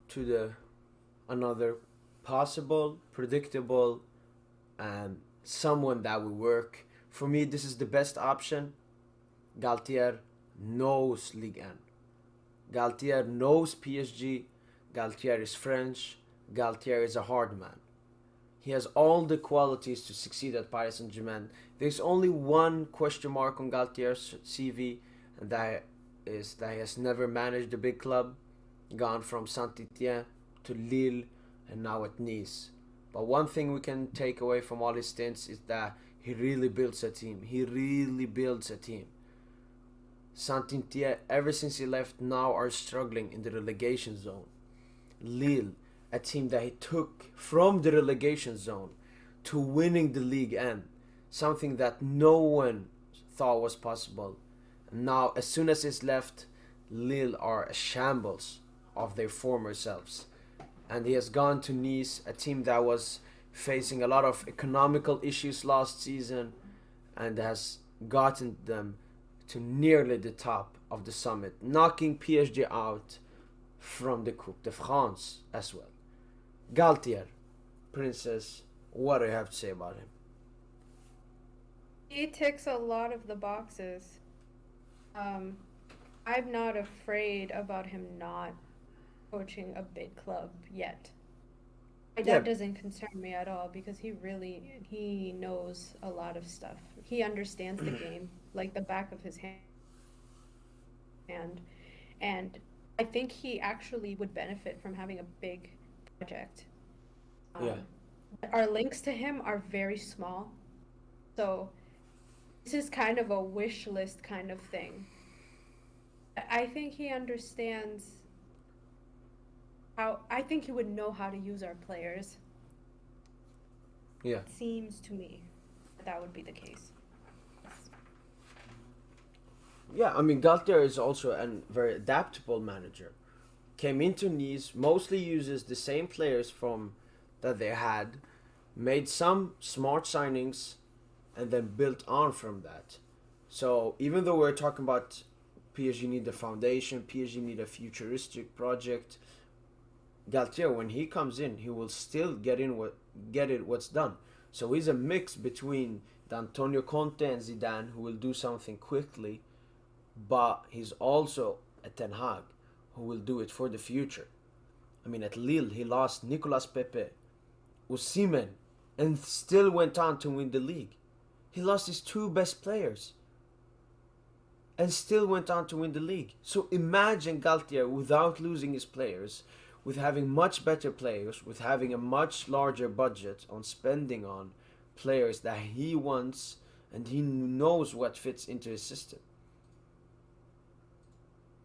to the another possible, predictable, and someone that will work. For me, this is the best option. Galtier knows Ligue 1. Galtier knows PSG. Galtier is French. Galtier is a hard man. He has all the qualities to succeed at Paris Saint-Germain. There's only one question mark on Galtier's CV, and that is that he has never managed a big club, gone from Saint-Étienne to Lille, and now at Nice. But one thing we can take away from all his stints is that he really builds a team. He really builds a team. Saint-Étienne, ever since he left, now are struggling in the relegation zone. Lille, a team that he took from the relegation zone to winning the league end, something that no one thought was possible. And now, as soon as he's left, Lille are a shambles of their former selves. And he has gone to Nice, a team that was facing a lot of economical issues last season, and has gotten them to nearly the top of the summit, knocking PSG out from the Coupe de France as well. Galtier, Princess, what do you have to say about him? He ticks a lot of the boxes. Um, I'm not afraid about him not coaching a big club yet. Yeah, That doesn't concern me at all because he knows a lot of stuff. He understands the game like the back of his hand, and I think he actually would benefit from having a big project. yeah, Um, our links to him are very small, so this is kind of a wish list kind of thing. I think he understands how. I think he would know how to use our players. yeah. It seems to me that would be the case. Yeah, I mean, Galtier is also a very adaptable manager. Came into Nice, mostly uses the same players from that they had, made some smart signings, and then built on from that. So even though we're talking about PSG need a foundation, PSG need a futuristic project, Galtier when he comes in, he will still get it what's done. So he's a mix between the Antonio Conte and Zidane who will do something quickly, but he's also a Ten Hag who will do it for the future. I mean, at Lille, he lost Nicolas Pepe, Osimhen, and still went on to win the league. He lost his two best players and still went on to win the league. So imagine Galtier without losing his players, with having much better players, with having a much larger budget on spending on players that he wants and he knows what fits into his system.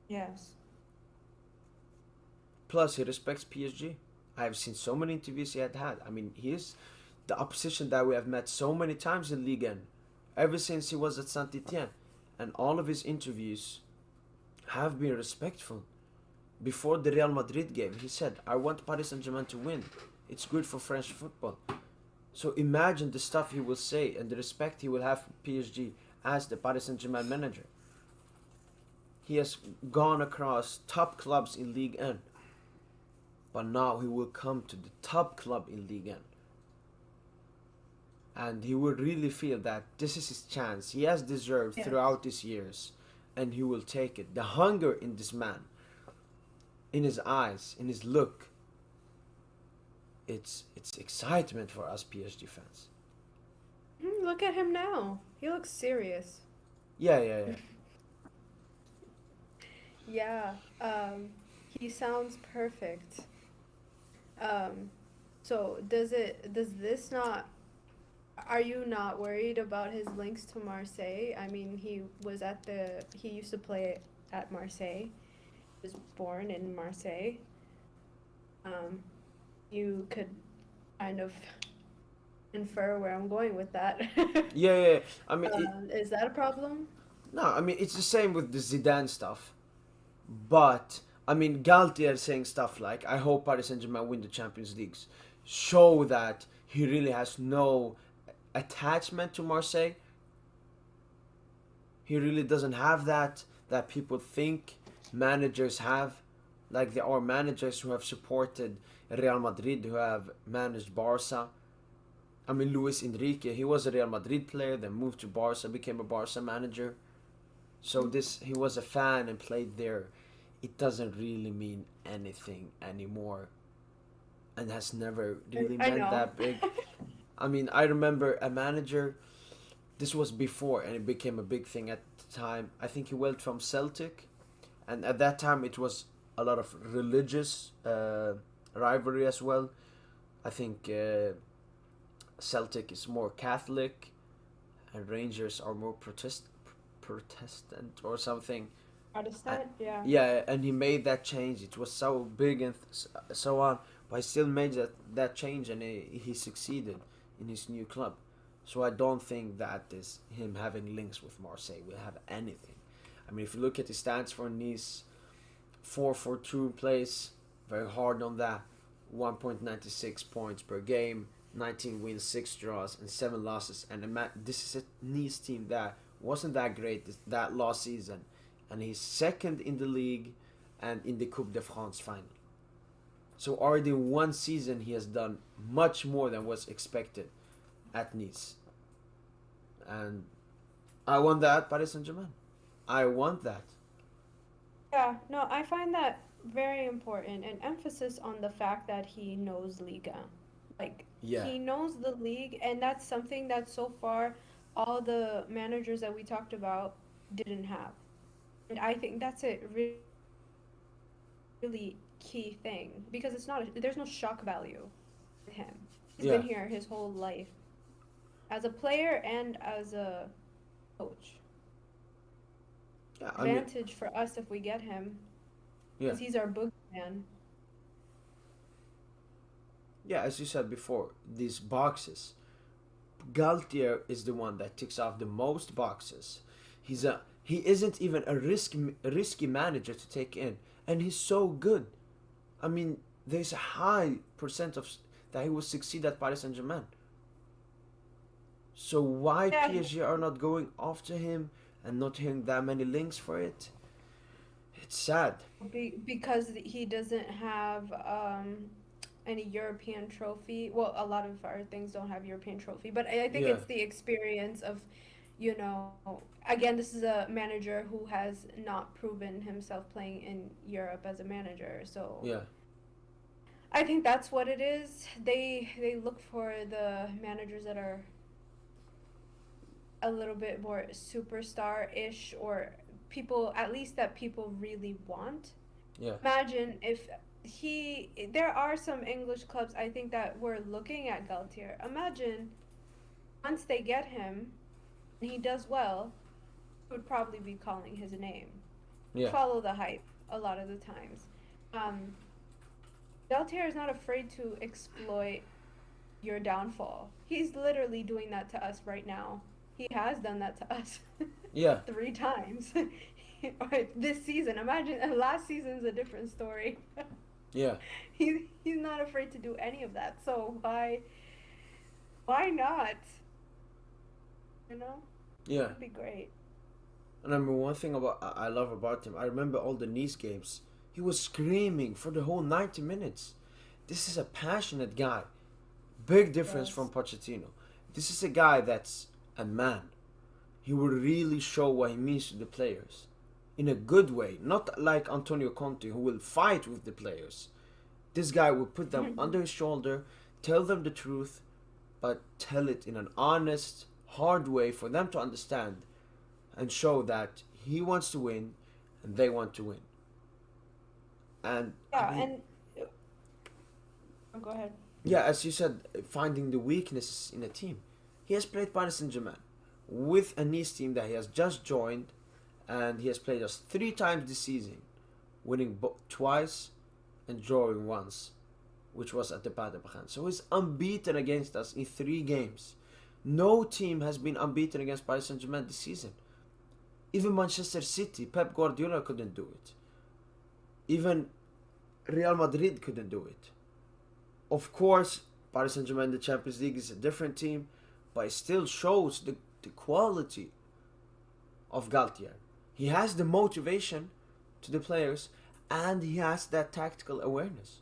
Yes. Plus, he respects PSG. I've seen so many interviews he had. I mean, he is the opposition that we have met so many times in Ligue 1, ever since he was at Saint Etienne. And all of his interviews have been respectful. Before the Real Madrid game, he said, I want Paris Saint-Germain to win. It's good for French football. So imagine the stuff he will say and the respect he will have for PSG as the Paris Saint-Germain manager. He has gone across top clubs in Ligue 1, but now he will come to the top club in Ligue 1. And he will really feel that this is his chance. He has deserved Yes. throughout these years, and he will take it. The hunger in this man, in his eyes, in his look, it's excitement for us PSG fans. Look at him now. He looks serious. Yeah, yeah, yeah. Yeah. He sounds perfect. Um, so does this not are you not worried about his links to Marseille? I mean, he used to play at Marseille. He was born in Marseille. Um, you could kind of infer where I'm going with that. Yeah, yeah, yeah. I mean, Is that a problem? no, I mean it's the same with the Zidane stuff. But I mean, Galtier saying stuff like, "I hope Paris Saint-Germain win the Champions Leagues," show that he really has no attachment to Marseille. He really doesn't have that people think managers have. Like there are managers who have supported Real Madrid, who have managed Barca. I mean, Luis Enrique, he was a Real Madrid player, then moved to Barca, became a Barca manager. So this, he was a fan and played there. It doesn't really mean anything anymore, and has never really I meant know. that big. I mean, I remember a manager. This was before, and it became a big thing at the time. I think he went from Celtic, and at that time it was a lot of religious rivalry as well. I think Celtic is more Catholic, and Rangers are more Protestant or something. Protestant, yeah. Yeah, and he made that change. It was so big and so on, but he still made that change, and he succeeded in his new club. So I don't think that is him having links with Marseille will have anything. I mean, if you look at the stats for Nice, 4-4-2 plays, very hard on that. 1.96 points per game, 19 wins, 6 draws, and 7 losses. And this is a Nice team that wasn't that great that last season, and he's second in the league and in the Coupe de France final. So already in one season he has done much more than was expected at Nice. And I want that, Paris Saint-Germain. I want that. Yeah, no, I find that very important, and emphasis on the fact that he knows Liga. Like, Yeah. he knows the league, and that's something that so far all the managers that we talked about didn't have. And I think that's a really key thing because there's no shock value with him. He's Yeah. been here his whole life as a player and as a coach. Yeah, I mean, Advantage for us if we get him yeah. because he's our boogeyman. Yeah, as you said before, these boxes. Galtier is the one that ticks off the most boxes. He isn't even a risky manager to take in, and he's so good. I mean, there's a high percent of that he will succeed at Paris Saint-Germain. So why Yeah, PSG are not going after him and not hearing that many links for it? It's sad. because he doesn't have any European trophy. Well, a lot of our things don't have European trophy, but I think Yeah, it's the experience of, you know, again, this is a manager who has not proven himself playing in Europe as a manager. So yeah, I think that's what it is. They look for the managers that are a little bit more superstar-ish or people at least that people really want. yeah, Imagine if there are some English clubs I think that were looking at Galtier. Imagine once they get him and he does well, would probably be calling his name. yeah, Follow the hype a lot of the times. Um, Galtier is not afraid to exploit your downfall. He's literally doing that to us right now. He has done that to us yeah, 3 times. This season, imagine last season's a different story. yeah, He's not afraid to do any of that. So why not? You know, yeah. it'd be great. And I mean, one thing I love about him, I remember all the Nice games. He was screaming for the whole 90 minutes. This is a passionate guy. Big difference Yes. from Pochettino. This is a guy that's a man. He will really show what he means to the players. In a good way. Not like Antonio Conte, who will fight with the players. This guy will put them under his shoulder, tell them the truth, but tell it in an honest, hard way for them to understand and show that he wants to win and they want to win. And I Yeah, mean, and oh, go ahead. yeah, as you said, finding the weaknesses in a team. He has played Paris Saint-Germain with a Nice team that he has just joined, and he has played us 3 times this season, winning twice and drawing once, which was at the Pas de Bretagne. So he's unbeaten against us in 3 games. No team has been unbeaten against Paris Saint-Germain this season. Even Manchester City, Pep Guardiola couldn't do it. Even Real Madrid couldn't do it. Of course, Paris Saint-Germain in the Champions League is a different team, but it still shows the quality of Galtier. He has the motivation to the players, and he has that tactical awareness.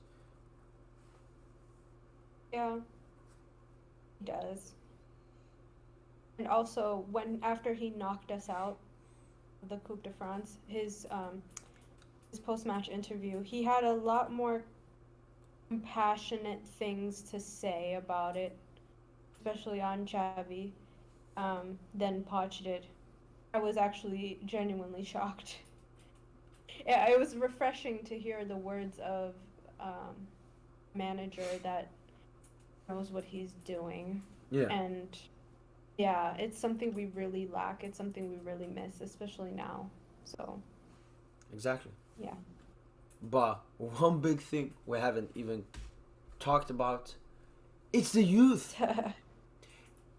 Yeah, he does. And also, when after he knocked us out of the Coupe de France, his post-match interview, he had a lot more compassionate things to say about it, especially on Xavi, than Poch did. I was actually genuinely shocked. Yeah, it was refreshing to hear the words of manager that knows what he's doing. Yeah, And yeah, it's something we really lack. It's something we really miss, especially now. So, exactly. yeah. But one big thing we haven't even talked about, it's the youth.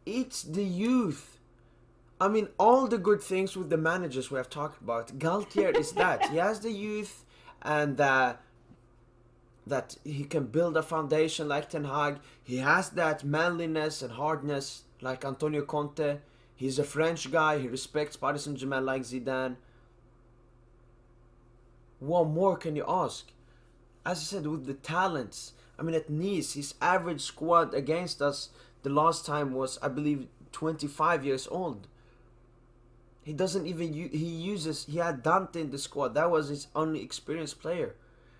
It's the youth. I mean, all the good things with the managers we have talked about, Galtier is that. He has the youth, and that he can build a foundation like Ten Hag. He has that manliness and hardness like Antonio Conte. He's a French guy. He respects Paris Saint-Germain like Zidane. What more can you ask? As I said, with the talents. I mean, at Nice, his average squad against us the last time was, I believe, 25 years old. He doesn't even he had Dante in the squad. That was his only experienced player.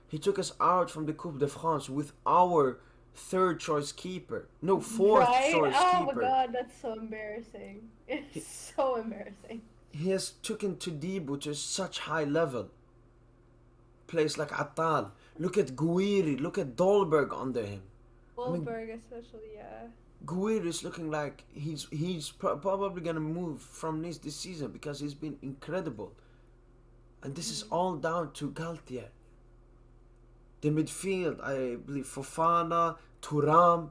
He took us out from the Coupe de France with our third choice keeper. No, fourth Right? choice Oh my keeper. god, that's so embarrassing. It's so embarrassing. He has taken Todibo to such high level. Players like Atal. Look at Guiri. Look at Dolberg under him. I mean, Goldberg especially, yeah. Guiri is looking like he's probably gonna move from Nice this season because he's been incredible. And this is all down to Galtier. The midfield, I believe Fofana, Thuram,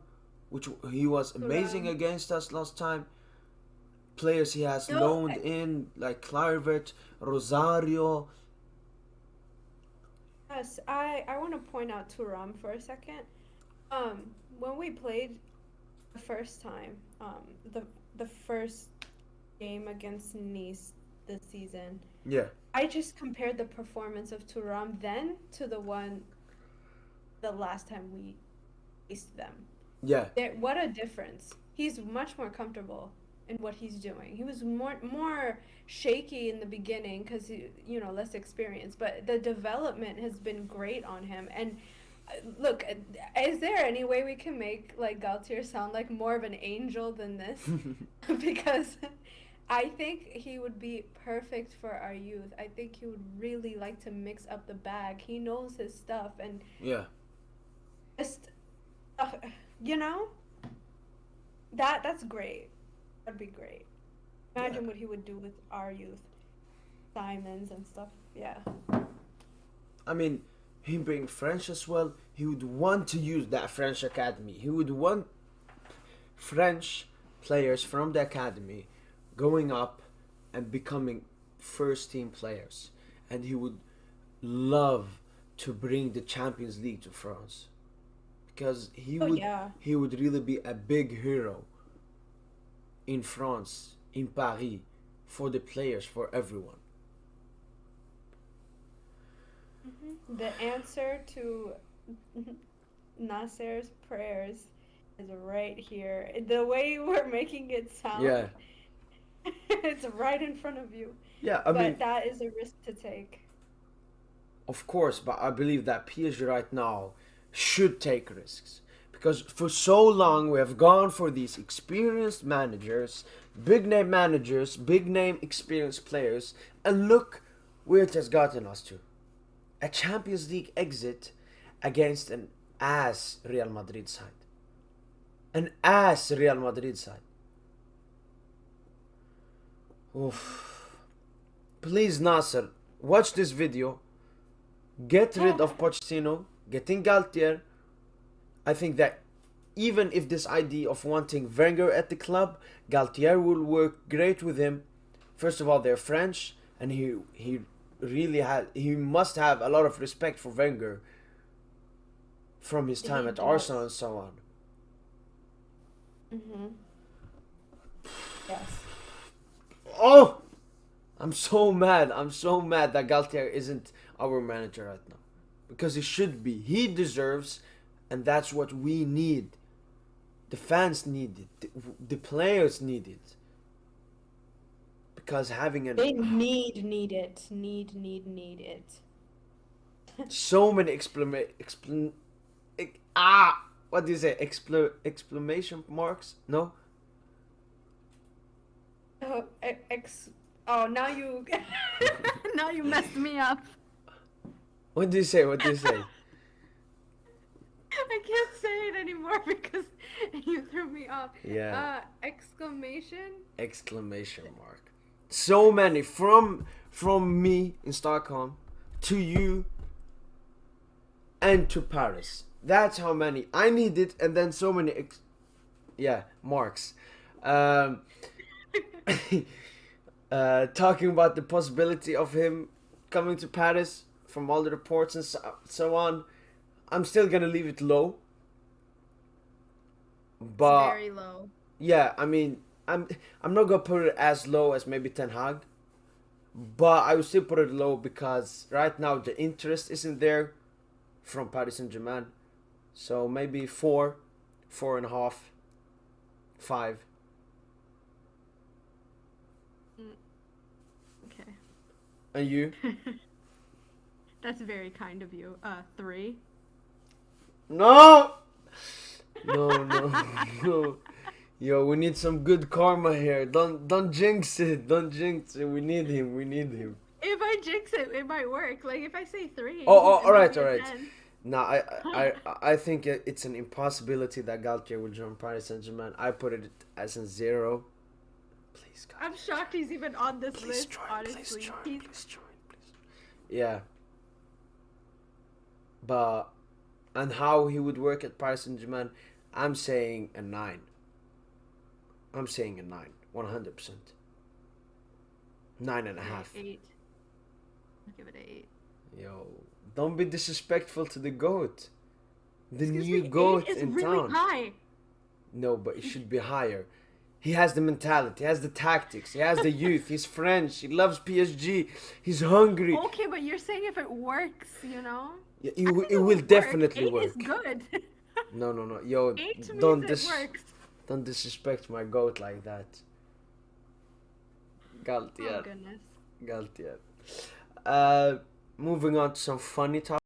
which he was amazing Thuram. against us last time. Players he has No, loaned in like Kluivert, Rosario. yes, I want to point out Turam for a second. When we played the first time, the first game against Nice this season, Yeah, I just compared the performance of Turam then to the last time we faced them. yeah, What a difference! He's much more comfortable in what he's doing. He was more shaky in the beginning because less experience, but the development has been great on him. And look, is there any way we can make like Galtier sound like more of an angel than this? Because I think he would be perfect for our youth. I think he would really like to mix up the bag. He knows his stuff, and yeah. just uh, you know that's great. That'd be great. Imagine Yeah. what he would do with our youth, Simons and stuff. Yeah. I mean, him being French as well, he would want to use that French academy. He would want French players from the academy going up and becoming first team players. And he would love to bring the Champions League to France. Because Oh yeah. he would really be a big hero in France, in Paris, for the players, for everyone. The answer to Nasser's prayers is right here. The way we're making it sound, Yeah, it's right in front of you. yeah. I But mean, that is a risk to take. of course, but I believe that PSG right now should take risks because for so long we have gone for these experienced managers, big name experienced players, and look where it has gotten us to. A Champions League exit against an ass Real Madrid side. An ass Real Madrid side. Oof. Please, Nasser, watch this video. Get rid of Pochettino. Get in Galtier. I think that even if this idea of wanting Wenger at the club, Galtier will work great with him. First of all, they're French, and he must have a lot of respect for Wenger from his time He at does. Arsenal and so on. Yes. Oh, I'm so mad. I'm so mad that Galtier isn't our manager right now. because he should be. He deserves, and that's what we need. The fans need it. The players need it. Because having They need it. Need it. so many what do you say? Exclamation marks? No? Now you now you messed me up. What do you say? What do you say? I can't say it anymore because you threw me off. Yeah. Exclamation Mark. So many from me in Stockholm to you and to Paris. That's how many I needed, and then so many marks. Talking about the possibility of him coming to Paris from all the reports and so on. I'm still gonna leave it low. But it's very low. Yeah, I mean, I'm not gonna put it as low as maybe Ten Hag, but I will still put it low because right now the interest isn't there from Paris Saint-Germain. So maybe 4, 4.5, 5. Okay. And you? That's very kind of you. 3. No! No. Yo, we need some good karma here. Don't jinx it. Don't jinx it. We need him. If I jinx it, it might work. Like if I say 3. All right. No, I think it's an impossibility that Galtier will join Paris Saint-Germain. I put it as a 0. Please, God. I'm shocked he's even on this list. Join, honestly, please join. Yeah. But and how he would work at Paris Saint-Germain, I'm saying a 9. 100%. 9.5. 8. I'll give it an 8. Yo, don't be disrespectful to the GOAT. The Excuse new me, GOAT 8 is in really town. High. No, but it should be higher. He has the mentality, he has the tactics, he has the youth, he's French, he loves PSG, he's hungry. Okay, but you're saying if it works, you know? Yeah, it will definitely 8 work. is good. No. Yo, 8 don't means it works. Don't disrespect my GOAT like that. Galtier. Oh, goodness. Galtier. Moving on to some funny topics.